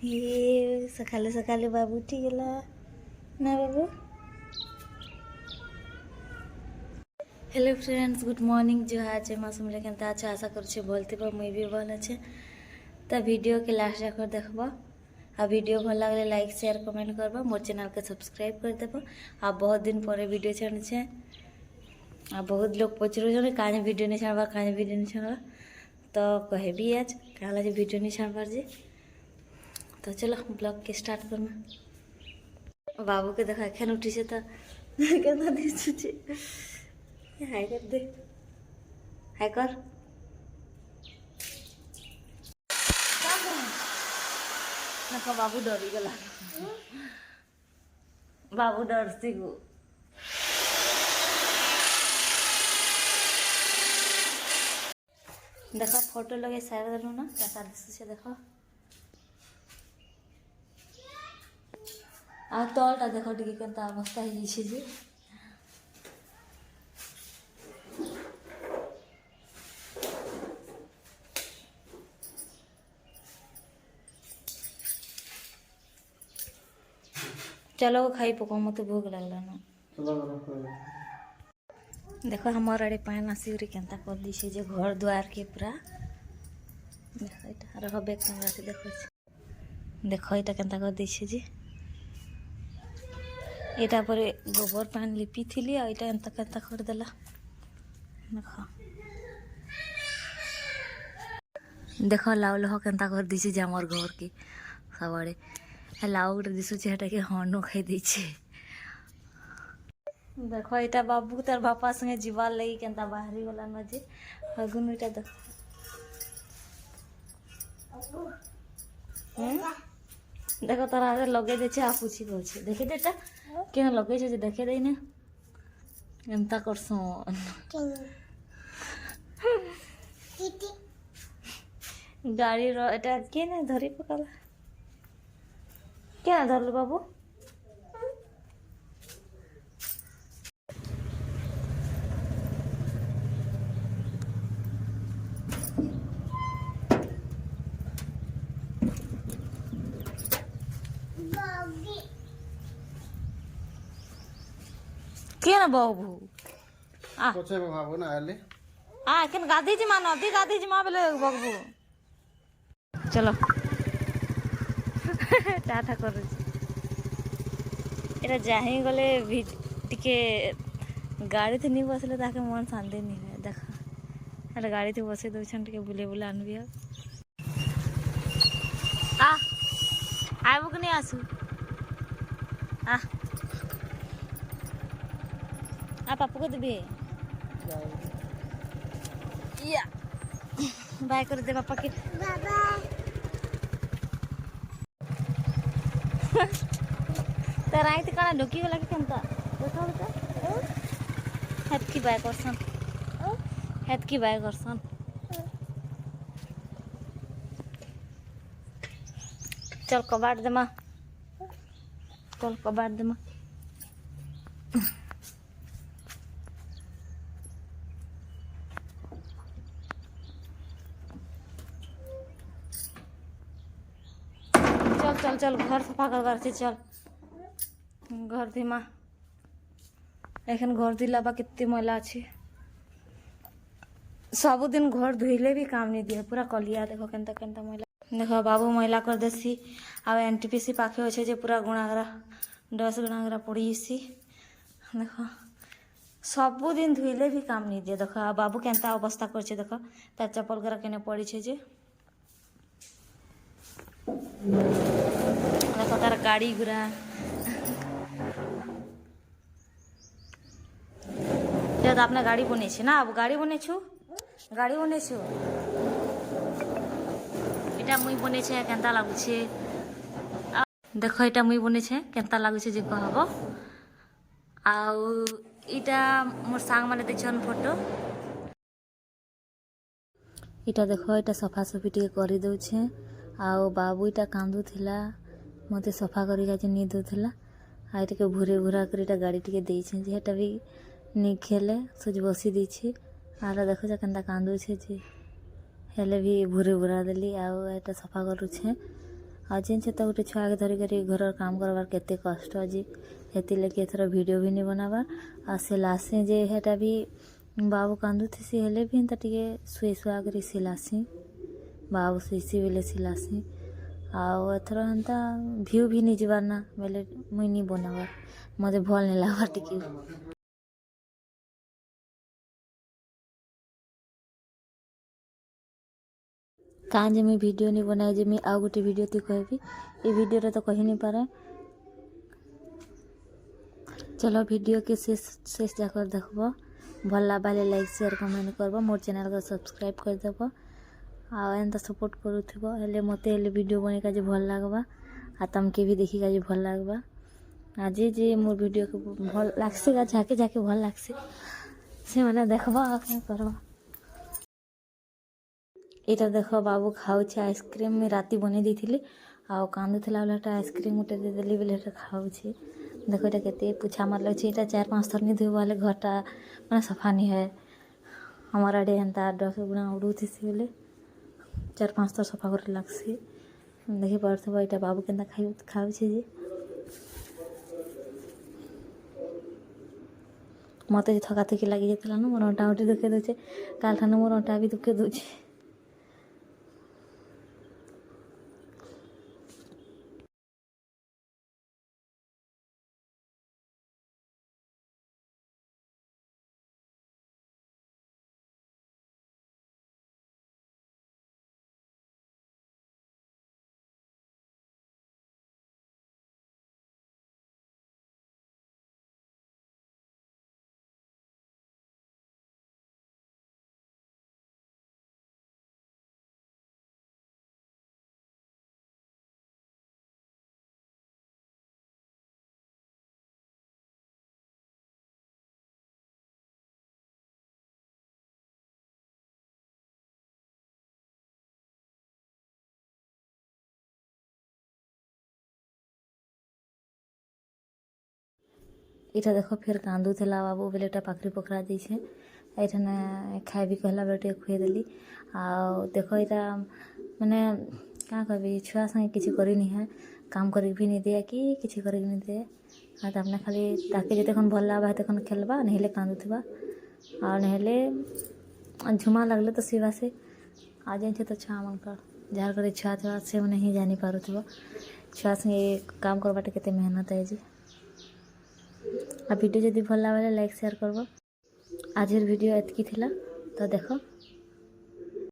ये सकाले सकाले बाबू उठी गला ना बाबू। Hello friends, good morning. जो आज मौसम लेकिन अच्छा आशा कर भल थी मुई भी भल अच्छे। तो वीडियो के लास्ट तक देखब आ वीडियो भल लगे लाइक शेयर कमेंट करब, मोर चैनल के सब्सक्राइब कर देव। आ बहुत दिन पर वीडियो छाड़े आ बहुत लोग पचर कहीं वीडियो नहीं छाड़वा कहीं वीडियो नहीं छाड़वा, तो कहबी आज कहला जे वीडियो नहीं छाड़बार जे। तो चलो ब्लॉग के स्टार्ट करना। बाबू के देखा एखन उठी से तो केना दिसुची। हाय कर दे, हाय कर। देखो बाबू डरी गला, बाबू डरसी गो। देखो फोटो लगे सारे देलु ना कैसा दिसुचे देखो। आ तलटा देखो टिके केनता अवस्था हो जाइए जे। चलो खाई पको, मत भूख लगला ना। देखो हमार आड़े पान आसी केनता कर दी जे घर द्वार के पूरा। देखो इटा रह बैक कैमरा से देखो इटा केनता कर दी जे। एटा पर गोबर पान लिपी थी और इटा एंता केनता कर देला। देखो देखो लाउ लह केनता कर दी जे हमर घर के सबड़े लाउ गोटे दिशुचे हेटा के हनु खाई दी। देखो इटा बाबू तार बापा संगे जीवार लगी केनता बाहरी गला न जे हगुन इटा देखो। देखो तार आगे लगे दे आ पूछी कहछे देखे देटा केना लगे छे जे देखे देने एंता करसन। गाड़ी रो एटा केना धरी पकाला क्या धरल बाबू। क्या ना बाबू आ कोचे बाबू ना आले आ केन गाधी जी मा नदी गाधी जी मा बेले बाबू। चलो टाटा कर एटा जाही गले टिके गाड़ी थी नहीं बसले ताके मन शांति नहीं है। देखा अरे गाड़ी थी बसे दो टिके बुले बुले आनबी आ आबू कि नहीं आसू आ पापू को देबी या बाय कर दे पापा के बाबा। तर आई कणा ढुकी गला कि केनता देखा बेटा हेतकी बाय करसन हेतकी बाय करसन। चल कबाट दे माँ, चल कबाट दे माँ। चल चल चल घर सफा कर चल घर थी माँ एखन घर धुलाबा कितनी मैला अच्छी। सबुदिन घर धुले भी काम नहीं दिए पूरा कलिया देखो केनता केनता मैला। देखो बाबू मैला कर देसी आ एनटीपीसी पाखे अच्छे जे पूरा गुणागरा डस गुणागरा पड़ी। देखो सबुदिन धुले भी काम नहीं दिए। देखो बाबू केनता अवस्था कर देखो तार चप्पल गरा केने पड़ी जे। देखो तार गाड़ी गुरा जब आपने गाड़ी बने ना अब गाड़ी बने गाड़ी बने इटा मुई बने केनता लगुचे। देखो इटा मुई बने केनता लगुचे जे कहब। आउ इटा मोर सांग माने देखछन फोटो इटा देखो इटा सफा सफी टिके करि दउछे। आउ बाबू इटा कांदू थिला मते सफा करी काजे नी दउथिला आ टिके भूरे भूरा कर इटा गाड़ी टिके देइछे जे हेटा भी नी खेले सोच बसी दीछे। आला देखो जा केनता कांदू छे जे हेले भी भूरे भूरा देली आउ एटा सफा करू छे। आज से तो गोटे छुआ के धरिक घर काम करवार केते कष्ट जी हेती लगे एथर वीडियो भी नहीं बनाबार आ सिलासी जे हेटा भी बाबू कांदुथी हेले भी एंता टिके शुए शुआ कर सिलासी बाबू शुईसी बेले सिलासी आउ एथर हेन्ता भ्यू भी नहीं जबार ना बेले मुई नहीं बनाबार मते भल नहीं लागबार टिके कान जे मुई वीडियो नहीं बनाए जे मुई आउ गोटे वीडियो ती कहबी ये वीडियो रे तो कही नहीं पारे। चलो वीडियो के शेष जाकर देखब भल लागले लाइक शेयर कमेंट करब मोर चैनल को सब्सक्राइब कर देब आ एंता सपोर्ट करूथब हेले मते हेले वीडियो बने का जे भल लागबा आ तमके भी देखी का जे भल लागबा आज जे मोर वीडियो को भल लागसे का जाके जाके भल लागसे से माने देखबा आ करबा। इटा देख बाबू खाऊे आइसक्रीम में राति बने दी आउ कांदुला बेले आइसक्रीम गोटे देदेली बेले खाऊे देख ये केते पुछा मार लगे ये 4-5 थर नहीं धोबे घरटा मैंने सफा नहीं है हमारा आड़े हेन्ता डस गुणा उड़ूथी बेले 4-5 थर सफा कर लगसी देखी पार्थब ये बाबू के खाऊे जे मत थकाथकी लगी जाता मोर अंटा उठी दुखे दूचे काल ठान मोर अंटा भी दुखे दूचे। इटा देख फिर कांदुला बाबू बेले पाखरी पकड़ा दीछे एठाने खाए भी कहला बेले खुएदेली आ देख यहाँ मैंने क्या कहबी छुआ संगे किसी करी नहीं है काम कर भी नहीं दिए कि किसी कर नहीं दिए हाँ तो अपने खाली ताके जिते भल लगा हेतु खेलबा नहीं कांदुवा आ नहीं झुमा लगले तो सीवा से आ जाए तो छुआ मन जार कर छुआ थोड़ा से मैंने ही जानी पारुथब छुआ संगे काम करवाटे केते मेहनत है जी आ वीडियो जदि भल लगे लाइक शेयर करब आज वीडियो एतकी थिला तो देख।